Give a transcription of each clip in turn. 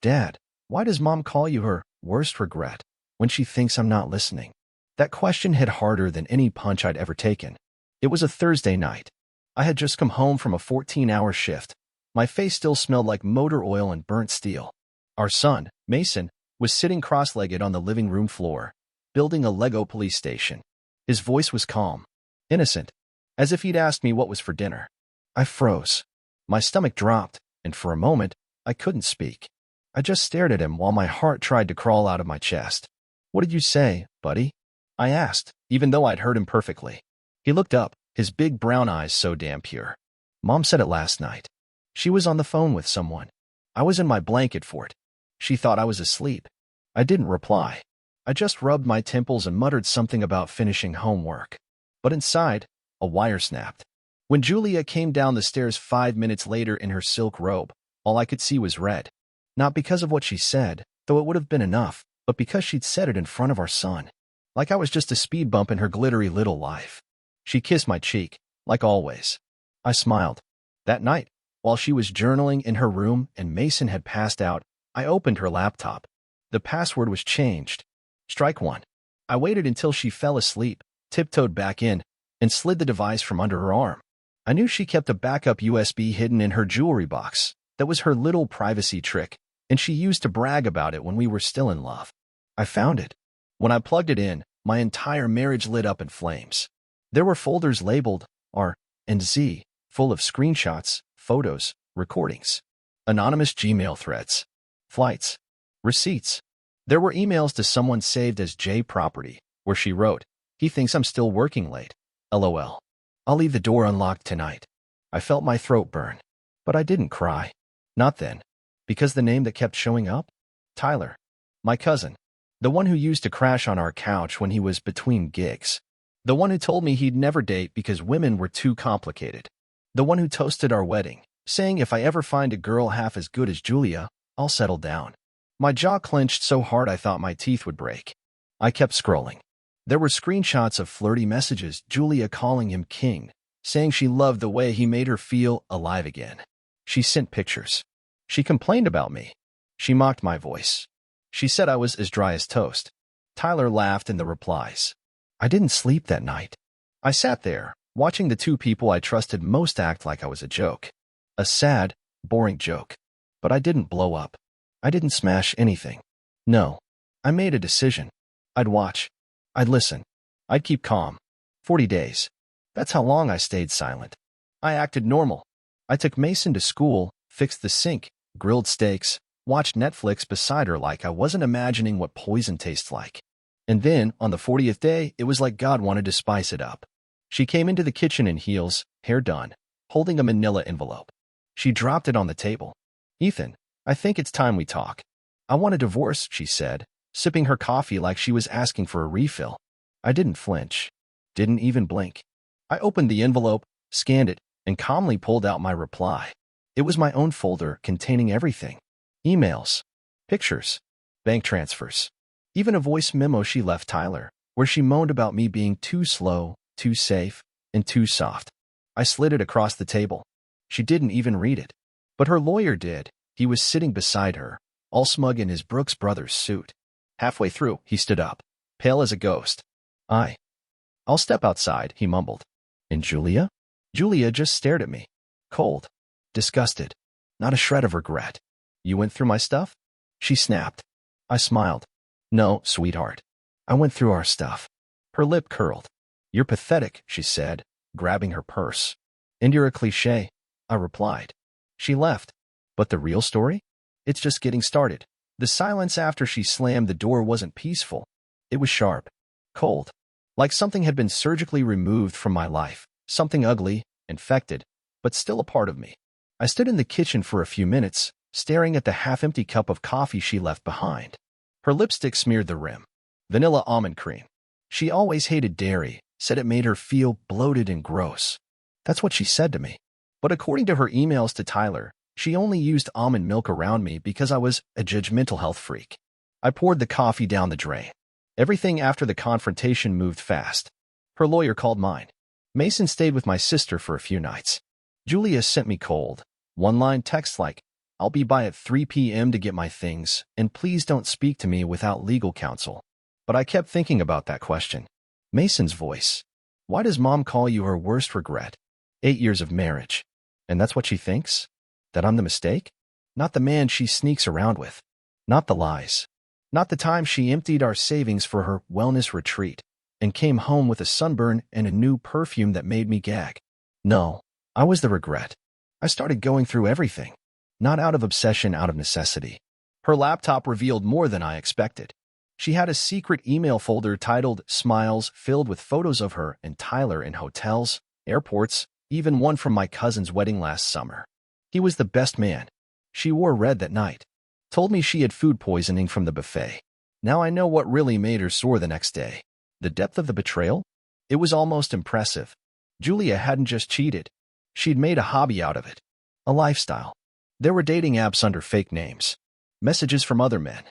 Dad, why does Mom call you her worst regret when she thinks I'm not listening? That question hit harder than any punch I'd ever taken. It was a Thursday night. I had just come home from a 14-hour shift. My face still smelled like motor oil and burnt steel. Our son, Mason, was sitting cross-legged on the living room floor, building a Lego police station. His voice was calm, innocent, as if he'd asked me what was for dinner. I froze. My stomach dropped, and for a moment, I couldn't speak. I just stared at him while my heart tried to crawl out of my chest. "What did you say, buddy?" I asked, even though I'd heard him perfectly. He looked up, his big brown eyes so damn pure. "Mom said it last night. She was on the phone with someone. I was in my blanket fort. She thought I was asleep." I didn't reply. I just rubbed my temples and muttered something about finishing homework. But inside, a wire snapped. When Julia came down the stairs 5 minutes later in her silk robe, all I could see was red. Not because of what she said, though it would have been enough, but because she'd said it in front of our son. Like I was just a speed bump in her glittery little life. She kissed my cheek, like always. I smiled. That night, while she was journaling in her room and Mason had passed out, I opened her laptop. The password was changed. Strike one. I waited until she fell asleep, tiptoed back in, and slid the device from under her arm. I knew she kept a backup USB hidden in her jewelry box. That was her little privacy trick, and she used to brag about it when we were still in love. I found it. When I plugged it in, my entire marriage lit up in flames. There were folders labeled R and Z, full of screenshots, photos, recordings, anonymous Gmail threads, flights, receipts. There were emails to someone saved as J Property, where she wrote, "He thinks I'm still working late. LOL. I'll leave the door unlocked tonight." I felt my throat burn, but I didn't cry. Not then. Because the name that kept showing up? Tyler. My cousin. The one who used to crash on our couch when he was between gigs. The one who told me he'd never date because women were too complicated. The one who toasted our wedding, saying if I ever find a girl half as good as Julia, I'll settle down. My jaw clenched so hard I thought my teeth would break. I kept scrolling. There were screenshots of flirty messages, Julia calling him king, saying she loved the way he made her feel alive again. She sent pictures. She complained about me. She mocked my voice. She said I was as dry as toast. Tyler laughed in the replies. I didn't sleep that night. I sat there, watching the two people I trusted most act like I was a joke. A sad, boring joke. But I didn't blow up. I didn't smash anything. No. I made a decision. I'd watch. I'd listen. I'd keep calm. 40 days. That's how long I stayed silent. I acted normal. I took Mason to school, fixed the sink, grilled steaks, watched Netflix beside her like I wasn't imagining what poison tastes like. And then, on the 40th day, it was like God wanted to spice it up. She came into the kitchen in heels, hair done, holding a manila envelope. She dropped it on the table. "Ethan, I think it's time we talk. I want a divorce," she said, sipping her coffee like she was asking for a refill. I didn't flinch. Didn't even blink. I opened the envelope, scanned it, and calmly pulled out my reply. It was my own folder containing everything. Emails, pictures, bank transfers, even a voice memo she left Tyler, where she moaned about me being too slow, too safe, and too soft. I slid it across the table. She didn't even read it. But her lawyer did. He was sitting beside her, all smug in his Brooks Brothers suit. Halfway through, he stood up, pale as a ghost. I'll step outside," he mumbled. "And Julia?" Julia just stared at me. Cold. Disgusted. Not a shred of regret. "You went through my stuff?" She snapped. I smiled. "No, sweetheart. I went through our stuff." Her lip curled. "You're pathetic," she said, grabbing her purse. "And you're a cliché," I replied. She left. But the real story? It's just getting started. The silence after she slammed the door wasn't peaceful. It was sharp. Cold. Like something had been surgically removed from my life. Something ugly, infected, but still a part of me. I stood in the kitchen for a few minutes, staring at the half-empty cup of coffee she left behind. Her lipstick smeared the rim. Vanilla almond cream. She always hated dairy, said it made her feel bloated and gross. That's what she said to me. But according to her emails to Tyler, she only used almond milk around me because I was a judgmental health freak. I poured the coffee down the drain. Everything after the confrontation moved fast. Her lawyer called mine. Mason stayed with my sister for a few nights. Julia sent me cold, one-line texts like, I'll be by at 3 p.m. to get my things, and please don't speak to me without legal counsel. But I kept thinking about that question. Mason's voice. Why does Mom call you her worst regret? 8 years of marriage. And that's what she thinks? That I'm the mistake? Not the man she sneaks around with. Not the lies. Not the time she emptied our savings for her wellness retreat and came home with a sunburn and a new perfume that made me gag. No, I was the regret. I started going through everything. Not out of obsession, out of necessity. Her laptop revealed more than I expected. She had a secret email folder titled Smiles filled with photos of her and Tyler in hotels, airports, even one from my cousin's wedding last summer. He was the best man. She wore red that night. Told me she had food poisoning from the buffet. Now I know what really made her sore the next day. The depth of the betrayal? It was almost impressive. Julia hadn't just cheated. She'd made a hobby out of it. A lifestyle. There were dating apps under fake names. Messages from other men.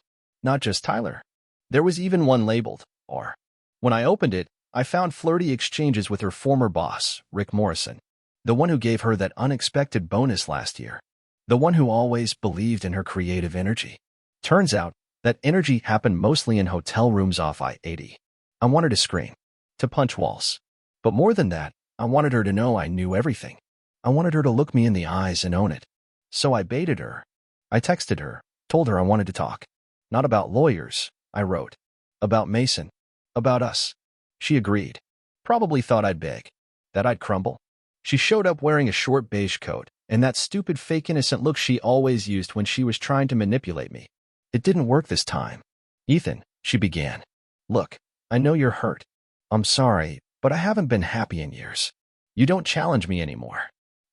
Not just Tyler. There was even one labeled R. When I opened it, I found flirty exchanges with her former boss, Rick Morrison. The one who gave her that unexpected bonus last year. The one who always believed in her creative energy. Turns out, that energy happened mostly in hotel rooms off I-80. I wanted to scream. To punch walls. But more than that, I wanted her to know I knew everything. I wanted her to look me in the eyes and own it. So I baited her. I texted her, told her I wanted to talk. Not about lawyers, I wrote. About Mason. About us. She agreed. Probably thought I'd beg. That I'd crumble. She showed up wearing a short beige coat and that stupid fake innocent look she always used when she was trying to manipulate me. It didn't work this time. Ethan, she began. Look, I know you're hurt. I'm sorry, but I haven't been happy in years. You don't challenge me anymore.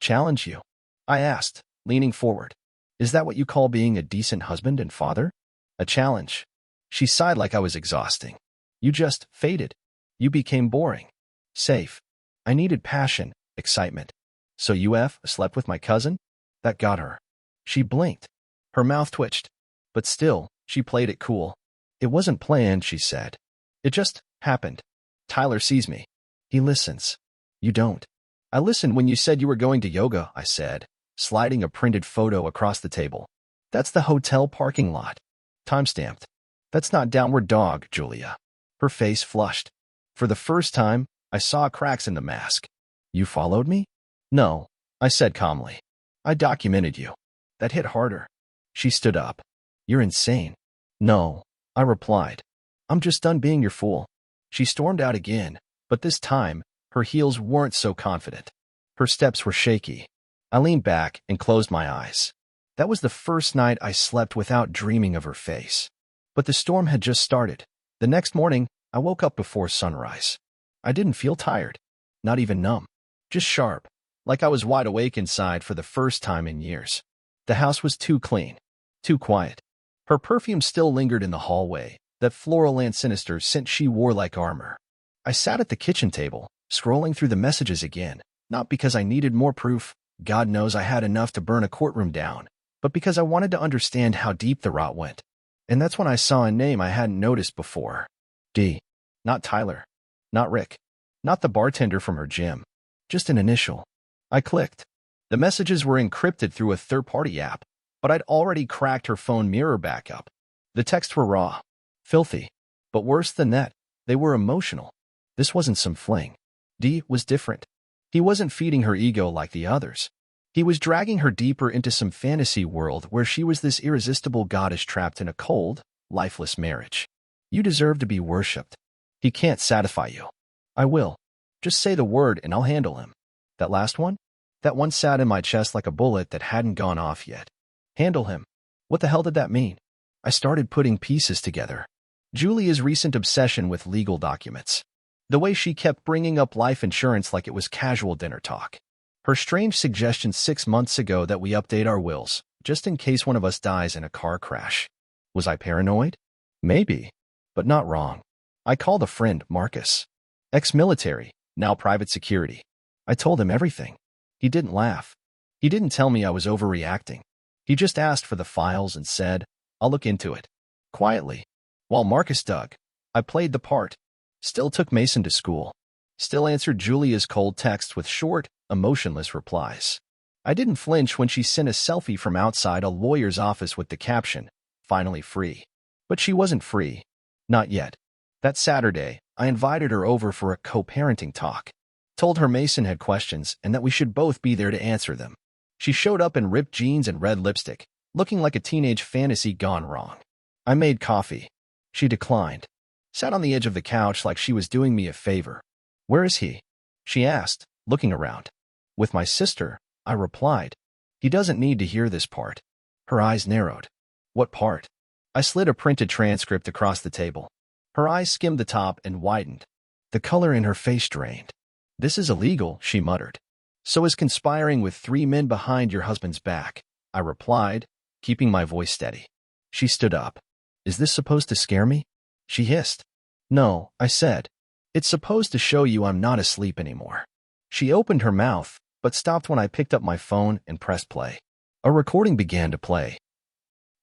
Challenge you? I asked, leaning forward. Is that what you call being a decent husband and father? A challenge. She sighed like I was exhausting. You just faded. You became boring. Safe. I needed passion, excitement. So you slept with my cousin? That got her. She blinked. Her mouth twitched. But still, she played it cool. It wasn't planned, she said. It just happened. Tyler sees me. He listens. You don't. I listened when you said you were going to yoga, I said, sliding a printed photo across the table. That's the hotel parking lot. Time-stamped. That's not downward dog, Julia. Her face flushed. For the first time, I saw cracks in the mask. You followed me? No, I said calmly. I documented you. That hit harder. She stood up. You're insane. No, I replied. I'm just done being your fool. She stormed out again, but this time, her heels weren't so confident. Her steps were shaky. I leaned back and closed my eyes. That was the first night I slept without dreaming of her face. But the storm had just started. The next morning, I woke up before sunrise. I didn't feel tired. Not even numb. Just sharp. Like I was wide awake inside for the first time in years. The house was too clean. Too quiet. Her perfume still lingered in the hallway, that floral and sinister scent she wore like armor. I sat at the kitchen table, scrolling through the messages again, not because I needed more proof, God knows I had enough to burn a courtroom down, but because I wanted to understand how deep the rot went. And that's when I saw a name I hadn't noticed before. D. Not Tyler. Not Rick. Not the bartender from her gym. Just an initial. I clicked. The messages were encrypted through a third-party app, but I'd already cracked her phone mirror backup. The texts were raw. Filthy. But worse than that, they were emotional. This wasn't some fling. D was different. He wasn't feeding her ego like the others. He was dragging her deeper into some fantasy world where she was this irresistible goddess trapped in a cold, lifeless marriage. You deserve to be worshipped. He can't satisfy you. I will. Just say the word and I'll handle him. That last one? That one sat in my chest like a bullet that hadn't gone off yet. Handle him. What the hell did that mean? I started putting pieces together. Julia's recent obsession with legal documents. The way she kept bringing up life insurance like it was casual dinner talk. Her strange suggestion 6 months ago that we update our wills, just in case one of us dies in a car crash. Was I paranoid? Maybe, but not wrong. I called a friend, Marcus. Ex-military, now private security. I told him everything. He didn't laugh. He didn't tell me I was overreacting. He just asked for the files and said, I'll look into it. Quietly. While Marcus dug, I played the part. Still took Mason to school. Still answered Julia's cold texts with short, emotionless replies. I didn't flinch when she sent a selfie from outside a lawyer's office with the caption, "Finally free." But she wasn't free. Not yet. That Saturday, I invited her over for a co-parenting talk. Told her Mason had questions and that we should both be there to answer them. She showed up in ripped jeans and red lipstick, looking like a teenage fantasy gone wrong. I made coffee. She declined. Sat on the edge of the couch like she was doing me a favor. "Where is he?" she asked, looking around. "With my sister," I replied. "He doesn't need to hear this part." Her eyes narrowed. "What part?" I slid a printed transcript across the table. Her eyes skimmed the top and widened. The color in her face drained. "This is illegal," she muttered. "So is conspiring with 3 men behind your husband's back," I replied, keeping my voice steady. She stood up. "Is this supposed to scare me?" she hissed. "No," I said. "It's supposed to show you I'm not asleep anymore." She opened her mouth, but stopped when I picked up my phone and pressed play. A recording began to play.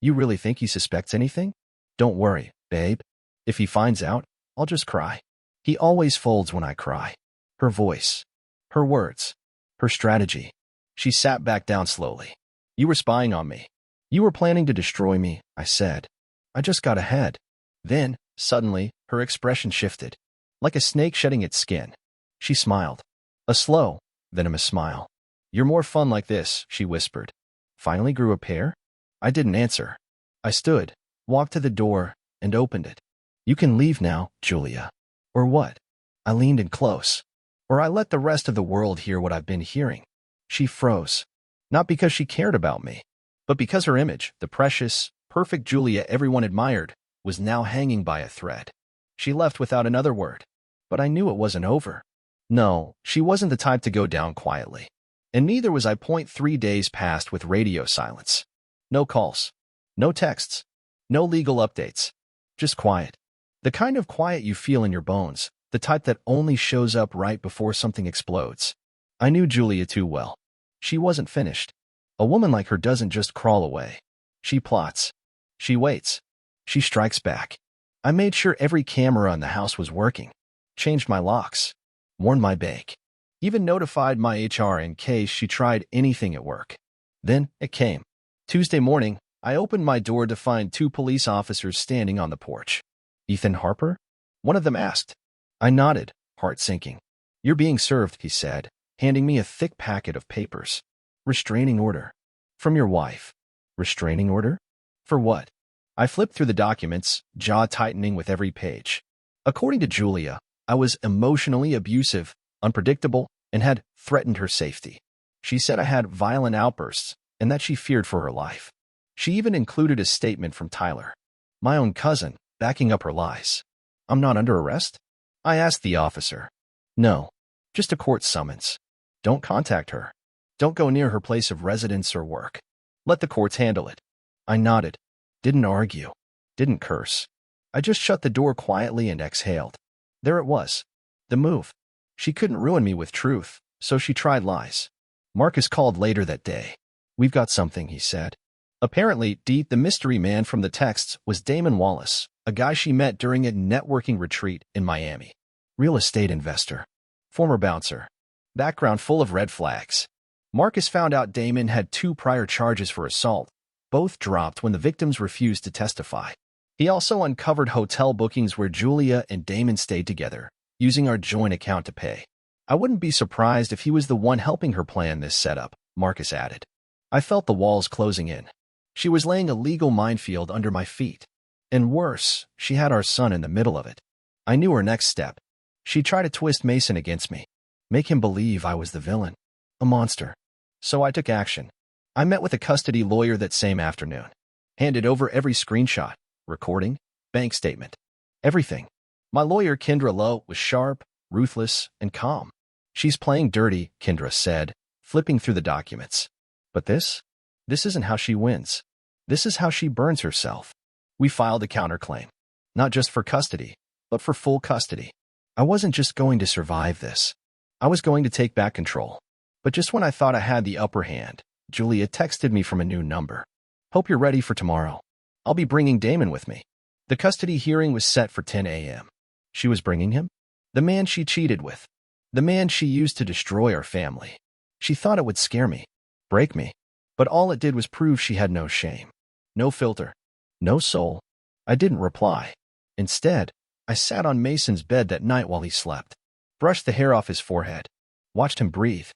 "You really think he suspects anything? Don't worry, babe. If he finds out, I'll just cry. He always folds when I cry." Her voice. Her words. Her strategy. She sat back down slowly. "You were spying on me. You were planning to destroy me," I said. "I just got ahead." Then, suddenly, her expression shifted. Like a snake shedding its skin. She smiled. A slow, venomous smile. "You're more fun like this," she whispered. "Finally grew a pair?" I didn't answer. I stood, walked to the door, and opened it. "You can leave now, Julia." "Or what?" I leaned in close. "Or I let the rest of the world hear what I've been hearing." She froze. Not because she cared about me, but because her image, the precious, perfect Julia everyone admired, was now hanging by a thread. She left without another word. But I knew it wasn't over. No, she wasn't the type to go down quietly. And neither was I. 3 days passed with radio silence. No calls. No texts. No legal updates. Just quiet. The kind of quiet you feel in your bones, the type that only shows up right before something explodes. I knew Julia too well. She wasn't finished. A woman like her doesn't just crawl away. She plots. She waits. She strikes back. I made sure every camera in the house was working. Changed my locks. Warned my bank. Even notified my HR in case she tried anything at work. Then it came. Tuesday morning, I opened my door to find 2 police officers standing on the porch. "Ethan Harper?" one of them asked. I nodded, heart sinking. "You're being served," he said, handing me a thick packet of papers. "Restraining order." "From your wife." "Restraining order? For what?" I flipped through the documents, jaw tightening with every page. According to Julia, I was emotionally abusive, unpredictable, and had threatened her safety. She said I had violent outbursts and that she feared for her life. She even included a statement from Tyler, my own cousin, backing up her lies. "I'm not under arrest?" I asked the officer. "No, just a court summons. Don't contact her. Don't go near her place of residence or work. Let the courts handle it." I nodded. Didn't argue. Didn't curse. I just shut the door quietly and exhaled. There it was. The move. She couldn't ruin me with truth, so she tried lies. Marcus called later that day. "We've got something," he said. Apparently, Deet, the mystery man from the texts, was Damon Wallace, a guy she met during a networking retreat in Miami. Real estate investor. Former bouncer. Background full of red flags. Marcus found out Damon had 2 prior charges for assault, both dropped when the victims refused to testify. He also uncovered hotel bookings where Julia and Damon stayed together, using our joint account to pay. "I wouldn't be surprised if he was the one helping her plan this setup," Marcus added. I felt the walls closing in. She was laying a legal minefield under my feet. And worse, she had our son in the middle of it. I knew her next step. She'd try to twist Mason against me, make him believe I was the villain, a monster. So I took action. I met with a custody lawyer that same afternoon. Handed over every screenshot, recording, bank statement. Everything. My lawyer, Kendra Lowe, was sharp, ruthless, and calm. "She's playing dirty," Kendra said, flipping through the documents. "But this isn't how she wins. This is how she burns herself." We filed a counterclaim. Not just for custody, but for full custody. I wasn't just going to survive this. I was going to take back control. But just when I thought I had the upper hand, Julia texted me from a new number. "Hope you're ready for tomorrow. I'll be bringing Damon with me." The custody hearing was set for 10 a.m. She was bringing him? The man she cheated with. The man she used to destroy our family. She thought it would scare me. break me. But all it did was prove she had no shame, no filter, no soul. I didn't reply. Instead, I sat on Mason's bed that night while he slept, brushed the hair off his forehead, watched him breathe.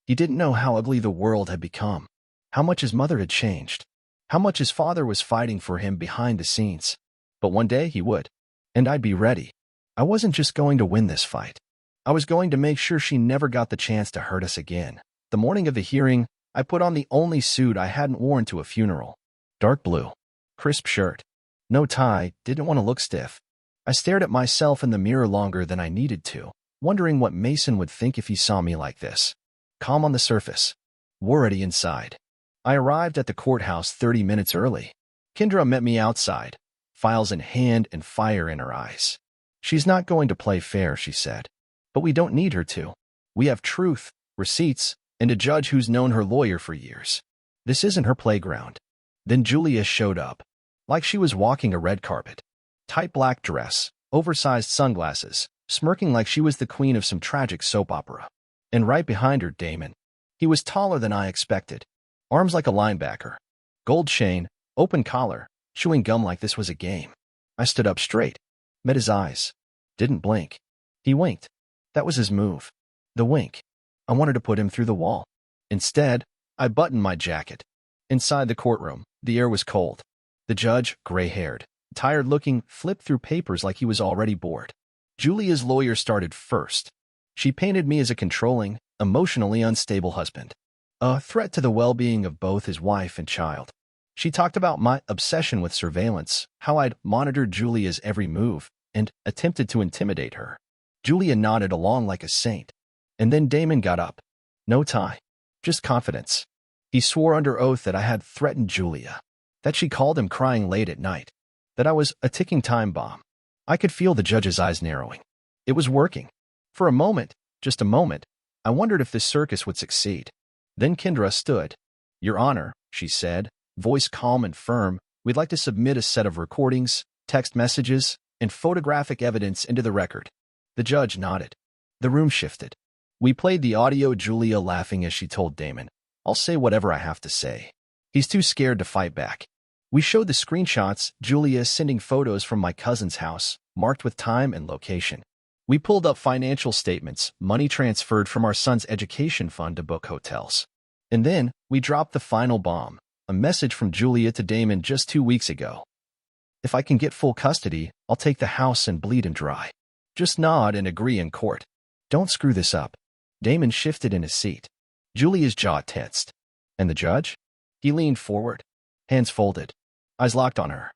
He didn't know how ugly the world had become, how much his mother had changed, how much his father was fighting for him behind the scenes. But one day he would, and I'd be ready. I wasn't just going to win this fight. I was going to make sure she never got the chance to hurt us again. The morning of the hearing, I put on the only suit I hadn't worn to a funeral. Dark blue, crisp shirt, no tie, didn't want to look stiff. I stared at myself in the mirror longer than I needed to, wondering what Mason would think if he saw me like this. Calm on the surface, worried inside. I arrived at the courthouse 30 minutes early. Kendra met me outside, files in hand and fire in her eyes. She's not going to play fair, she said. But we don't need her to. We have truth, receipts, and a judge who's known her lawyer for years. This isn't her playground. Then Julia showed up, like she was walking a red carpet. Tight black dress, oversized sunglasses, smirking like she was the queen of some tragic soap opera. And right behind her, Damon. He was taller than I expected. Arms like a linebacker. Gold chain, open collar, chewing gum like this was a game. I stood up straight, met his eyes, didn't blink. He winked. That was his move. The wink. I wanted to put him through the wall. Instead, I buttoned my jacket. Inside the courtroom, the air was cold. The judge, gray-haired, tired-looking, flipped through papers like he was already bored. Julia's lawyer started first. She painted me as a controlling, emotionally unstable husband, a threat to the well-being of both his wife and child. She talked about my obsession with surveillance, how I'd monitored Julia's every move, and attempted to intimidate her. Julia nodded along like a saint. And then Damon got up. No tie, just confidence. He swore under oath that I had threatened Julia, that she called him crying late at night, that I was a ticking time bomb. I could feel the judge's eyes narrowing. It was working. For a moment, just a moment, I wondered if this circus would succeed. Then Kendra stood. Your Honor, she said, voice calm and firm, we'd like to submit a set of recordings, text messages, and photographic evidence into the record. The judge nodded. The room shifted. We played the audio, Julia laughing as she told Damon, I'll say whatever I have to say. He's too scared to fight back. We showed the screenshots, Julia sending photos from my cousin's house, marked with time and location. We pulled up financial statements, money transferred from our son's education fund to book hotels. And then, we dropped the final bomb, a message from Julia to Damon just 2 weeks ago. If I can get full custody, I'll take the house and bleed him dry. Just nod and agree in court. Don't screw this up. Damon shifted in his seat. Julia's jaw tensed. And the judge? He leaned forward, hands folded, eyes locked on her.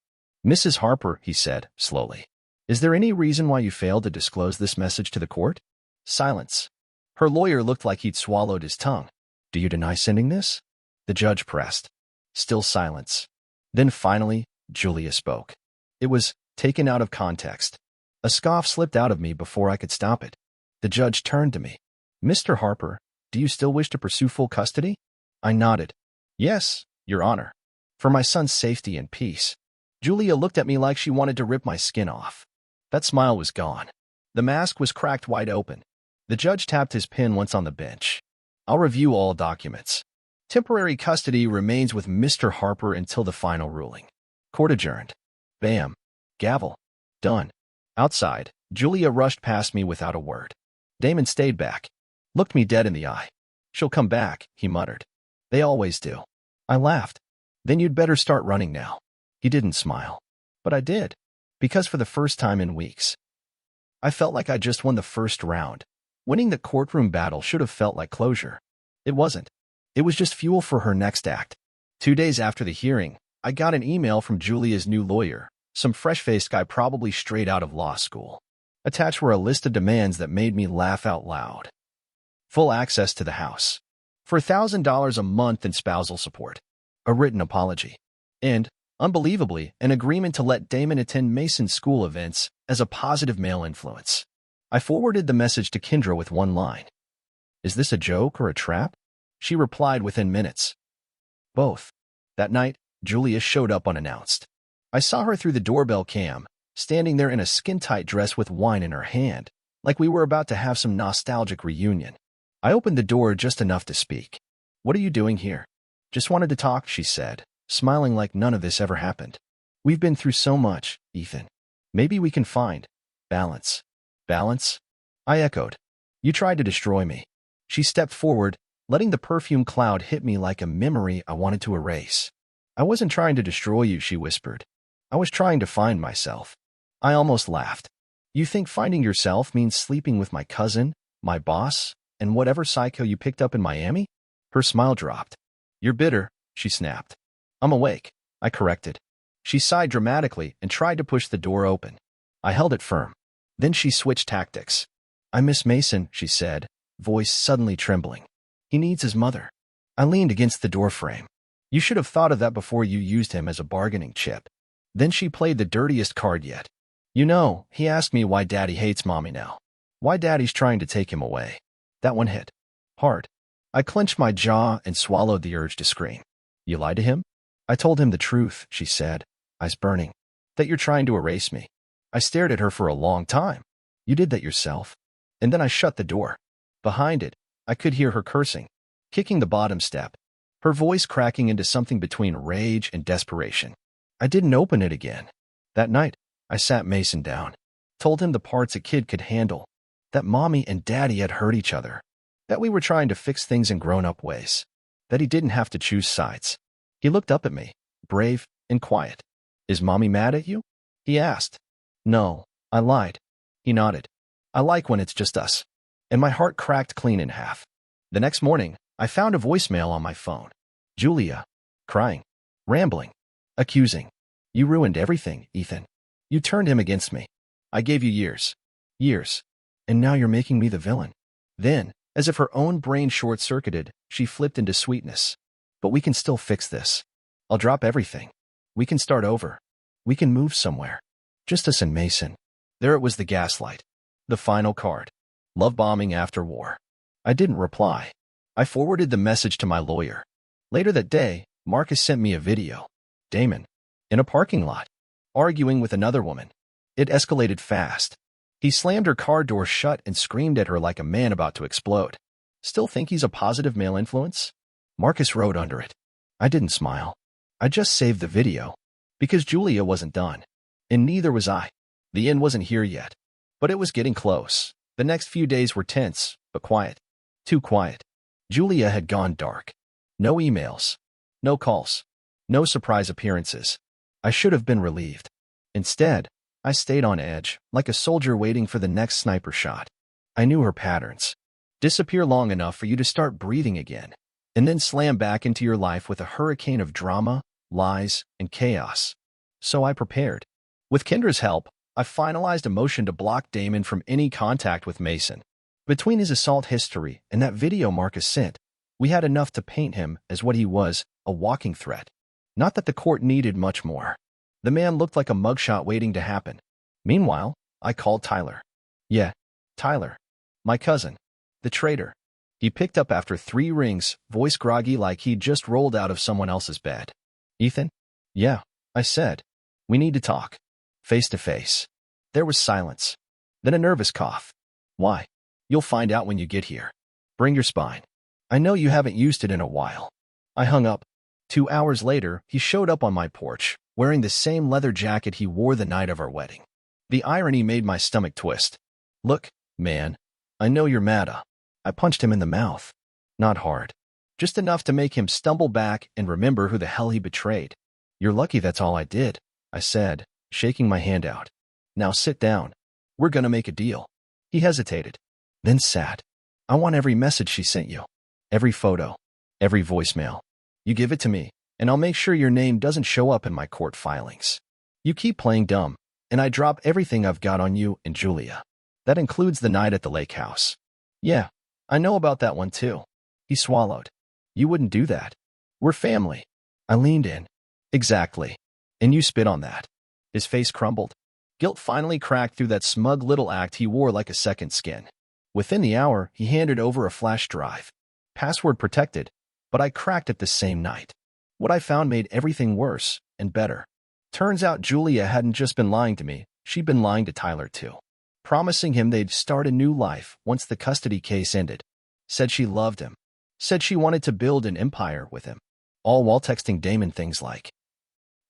Mrs. Harper, he said, slowly, is there any reason why you failed to disclose this message to the court? Silence. Her lawyer looked like he'd swallowed his tongue. Do you deny sending this? The judge pressed. Still silence. Then finally, Julia spoke. It was taken out of context. A scoff slipped out of me before I could stop it. The judge turned to me. Mr. Harper, do you still wish to pursue full custody? I nodded. Yes, Your Honor. For my son's safety and peace. Julia looked at me like she wanted to rip my skin off. That smile was gone. The mask was cracked wide open. The judge tapped his pen once on the bench. I'll review all documents. Temporary custody remains with Mr. Harper until the final ruling. Court adjourned. Bam. Gavel. Done. Outside, Julia rushed past me without a word. Damon stayed back. Looked me dead in the eye. She'll come back, he muttered. They always do. I laughed. Then you'd better start running now. He didn't smile. But I did. Because for the first time in weeks, I felt like I just won the first round. Winning the courtroom battle should have felt like closure. It wasn't. It was just fuel for her next act. 2 days after the hearing, I got an email from Julia's new lawyer, some fresh-faced guy probably straight out of law school. Attached were a list of demands that made me laugh out loud. Full access to the house. For $1,000 a month in spousal support. A written apology. And, unbelievably, an agreement to let Damon attend Mason's school events as a positive male influence. I forwarded the message to Kendra with one line. Is this a joke or a trap? She replied within minutes. Both. That night, Julia showed up unannounced. I saw her through the doorbell cam, standing there in a skin-tight dress with wine in her hand, like we were about to have some nostalgic reunion. I opened the door just enough to speak. What are you doing here? Just wanted to talk, she said, smiling like none of this ever happened. We've been through so much, Ethan. Maybe we can find balance. Balance? I echoed. You tried to destroy me. She stepped forward, letting the perfume cloud hit me like a memory I wanted to erase. I wasn't trying to destroy you, she whispered. I was trying to find myself. I almost laughed. You think finding yourself means sleeping with my cousin, my boss, and whatever psycho you picked up in Miami? Her smile dropped. You're bitter, she snapped. I'm awake, I corrected. She sighed dramatically and tried to push the door open. I held it firm. Then she switched tactics. I miss Mason, she said, voice suddenly trembling. He needs his mother. I leaned against the doorframe. You should have thought of that before you used him as a bargaining chip. Then she played the dirtiest card yet. You know, he asked me why Daddy hates Mommy now. Why Daddy's trying to take him away. That one hit hard. I clenched my jaw and swallowed the urge to scream. You lied to him? I told him the truth, she said, eyes burning. That you're trying to erase me. I stared at her for a long time. You did that yourself. And then I shut the door. Behind it, I could hear her cursing, kicking the bottom step, her voice cracking into something between rage and desperation. I didn't open it again. That night, I sat Mason down, told him the parts a kid could handle, that Mommy and Daddy had hurt each other, that we were trying to fix things in grown-up ways, that he didn't have to choose sides. He looked up at me, brave and quiet. Is Mommy mad at you? He asked. No, I lied. He nodded. I like when it's just us. And my heart cracked clean in half. The next morning, I found a voicemail on my phone. Julia, crying, rambling, accusing. You ruined everything, Ethan. You turned him against me. I gave you years. Years. And now you're making me the villain. Then, as if her own brain short-circuited, she flipped into sweetness. But we can still fix this. I'll drop everything. We can start over. We can move somewhere. Just us and Mason. There it was, the gaslight. The final card. Love bombing after war. I didn't reply. I forwarded the message to my lawyer. Later that day, Marcus sent me a video. Damon. In a parking lot. Arguing with another woman. It escalated fast. He slammed her car door shut and screamed at her like a man about to explode. Still think he's a positive male influence? Marcus wrote under it. I didn't smile. I just saved the video. Because Julia wasn't done. And neither was I. The end wasn't here yet. But it was getting close. The next few days were tense, but quiet. Too quiet. Julia had gone dark. No emails. No calls. No surprise appearances. I should have been relieved. Instead, I stayed on edge, like a soldier waiting for the next sniper shot. I knew her patterns. Disappear long enough for you to start breathing again, and then slam back into your life with a hurricane of drama, lies, and chaos. So I prepared. With Kendra's help, I finalized a motion to block Damon from any contact with Mason. Between his assault history and that video Marcus sent, we had enough to paint him as what he was, a walking threat. Not that the court needed much more. The man looked like a mugshot waiting to happen. Meanwhile, I called Tyler. Yeah, Tyler. My cousin. The traitor. He picked up after 3 rings, voice groggy like he'd just rolled out of someone else's bed. Ethan? Yeah, I said. We need to talk. Face to face. There was silence. Then a nervous cough. Why? You'll find out when you get here. Bring your spine. I know you haven't used it in a while. I hung up. 2 hours later, he showed up on my porch, wearing the same leather jacket he wore the night of our wedding. The irony made my stomach twist. Look, man, I know you're mad. I punched him in the mouth. Not hard. Just enough to make him stumble back and remember who the hell he betrayed. You're lucky that's all I did, I said, shaking my hand out. Now sit down. We're gonna make a deal. He hesitated, then sat. I want every message she sent you. Every photo. Every voicemail. You give it to me, and I'll make sure your name doesn't show up in my court filings. You keep playing dumb, and I drop everything I've got on you and Julia. That includes the night at the lake house. Yeah, I know about that one too. He swallowed. You wouldn't do that. We're family. I leaned in. Exactly. And you spit on that. His face crumbled. Guilt finally cracked through that smug little act he wore like a second skin. Within the hour, he handed over a flash drive. Password protected, but I cracked it the same night. What I found made everything worse and better. Turns out Julia hadn't just been lying to me, she'd been lying to Tyler too. Promising him they'd start a new life once the custody case ended. Said she loved him. Said she wanted to build an empire with him. all while texting Damon things like,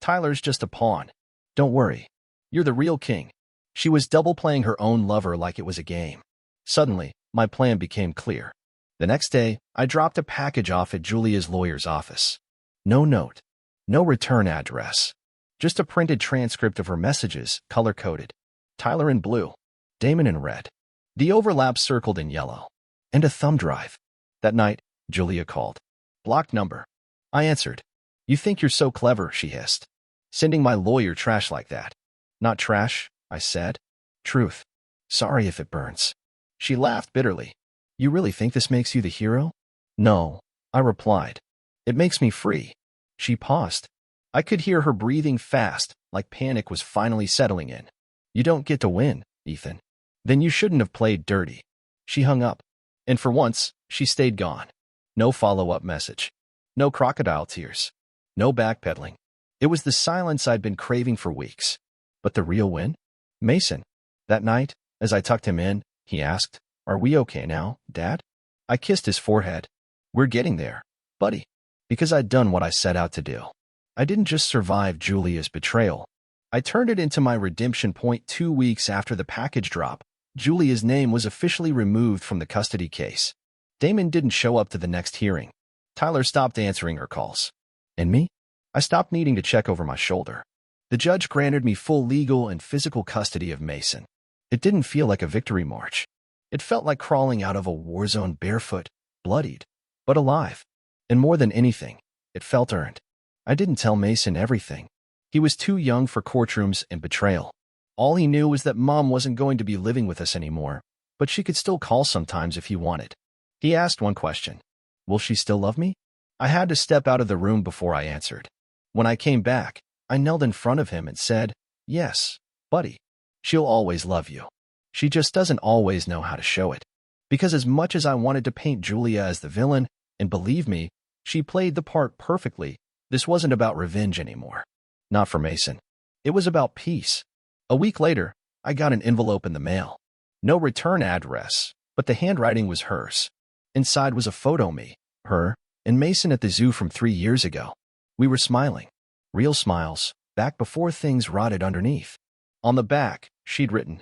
"Tyler's just a pawn. Don't worry. You're the real king." She was double-playing her own lover like it was a game. Suddenly, my plan became clear. The next day, I dropped a package off at Julia's lawyer's office. No note. No return address. Just a printed transcript of her messages, color-coded. Tyler in blue. Damon in red. The overlap circled in yellow. And a thumb drive. That night, Julia called. Blocked number. I answered. "You think you're so clever," she hissed. "Sending my lawyer trash like that." "Not trash," I said. "Truth. Sorry if it burns." She laughed bitterly. "You really think this makes you the hero?" "No," I replied. "It makes me free." She paused. I could hear her breathing fast, like panic was finally settling in. "You don't get to win, Ethan. Then you shouldn't have played dirty." She hung up. And for once, she stayed gone. No follow-up message. No crocodile tears. No backpedaling. It was the silence I'd been craving for weeks. But the real win? Mason. That night, as I tucked him in, he asked, "Are we okay now, Dad?" I kissed his forehead. "We're getting there, buddy." Because I'd done what I set out to do. I didn't just survive Julia's betrayal. I turned it into my redemption point 2 weeks after the package drop. Julia's name was officially removed from the custody case. Damon didn't show up to the next hearing. Tyler stopped answering her calls. And me? I stopped needing to check over my shoulder. The judge granted me full legal and physical custody of Mason. It didn't feel like a victory march. It felt like crawling out of a war zone barefoot, bloodied, but alive. And more than anything, it felt earned. I didn't tell Mason everything. He was too young for courtrooms and betrayal. All he knew was that Mom wasn't going to be living with us anymore, but she could still call sometimes if he wanted. He asked one question. Will she still love me? I had to step out of the room before I answered. When I came back, I knelt in front of him and said, "Yes, buddy. She'll always love you. She just doesn't always know how to show it." Because as much as I wanted to paint Julia as the villain, and believe me, she played the part perfectly, this wasn't about revenge anymore. Not for Mason. It was about peace. A week later, I got an envelope in the mail. No return address, but the handwriting was hers. Inside was a photo of me, her, and Mason at the zoo from 3 years ago. We were smiling. Real smiles, back before things rotted underneath. On the back, she'd written,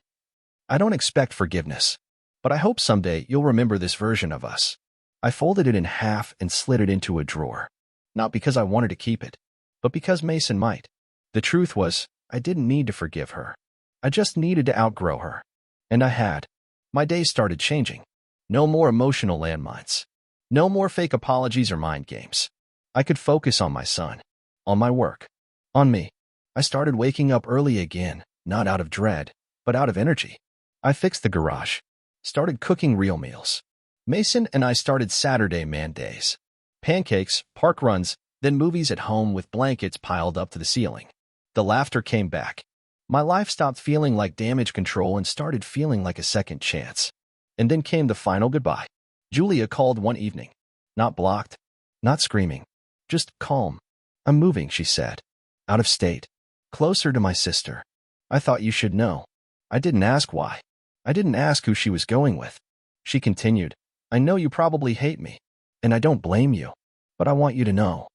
"I don't expect forgiveness, but I hope someday you'll remember this version of us." I folded it in half and slid it into a drawer. Not because I wanted to keep it, but because Mason might. The truth was, I didn't need to forgive her. I just needed to outgrow her. And I had. My days started changing. No more emotional landmines. No more fake apologies or mind games. I could focus on my son, on my work, on me. I started waking up early again, not out of dread, but out of energy. I fixed the garage, started cooking real meals. Mason and I started Saturday man days. Pancakes, park runs, then movies at home with blankets piled up to the ceiling. The laughter came back. My life stopped feeling like damage control and started feeling like a second chance. And then came the final goodbye. Julia called one evening. Not blocked, not screaming, just calm. "I'm moving," she said. "Out of state. Closer to my sister. I thought you should know." I didn't ask why. I didn't ask who she was going with. She continued, "I know you probably hate me, and I don't blame you, but I want you to know.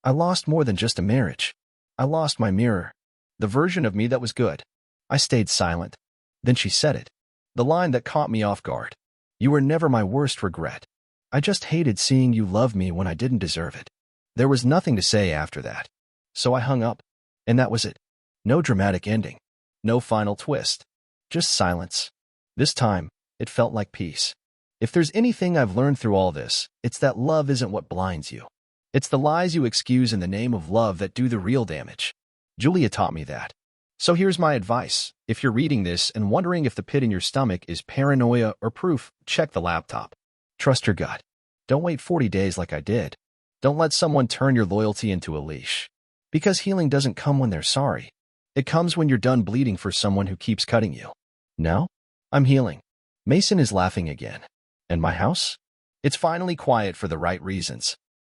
I lost more than just a marriage. I lost my mirror, the version of me that was good." I stayed silent. Then she said it. The line that caught me off guard. "You were never my worst regret. I just hated seeing you love me when I didn't deserve it." There was nothing to say after that. So I hung up, and that was it. No dramatic ending. No final twist. Just silence. This time, it felt like peace. If there's anything I've learned through all this, it's that love isn't what blinds you. It's the lies you excuse in the name of love that do the real damage. Julia taught me that. So here's my advice. If you're reading this and wondering if the pit in your stomach is paranoia or proof, check the laptop. Trust your gut. Don't wait 40 days like I did. Don't let someone turn your loyalty into a leash. Because healing doesn't come when they're sorry. It comes when you're done bleeding for someone who keeps cutting you. Now, I'm healing. Mason is laughing again. And my house? It's finally quiet for the right reasons.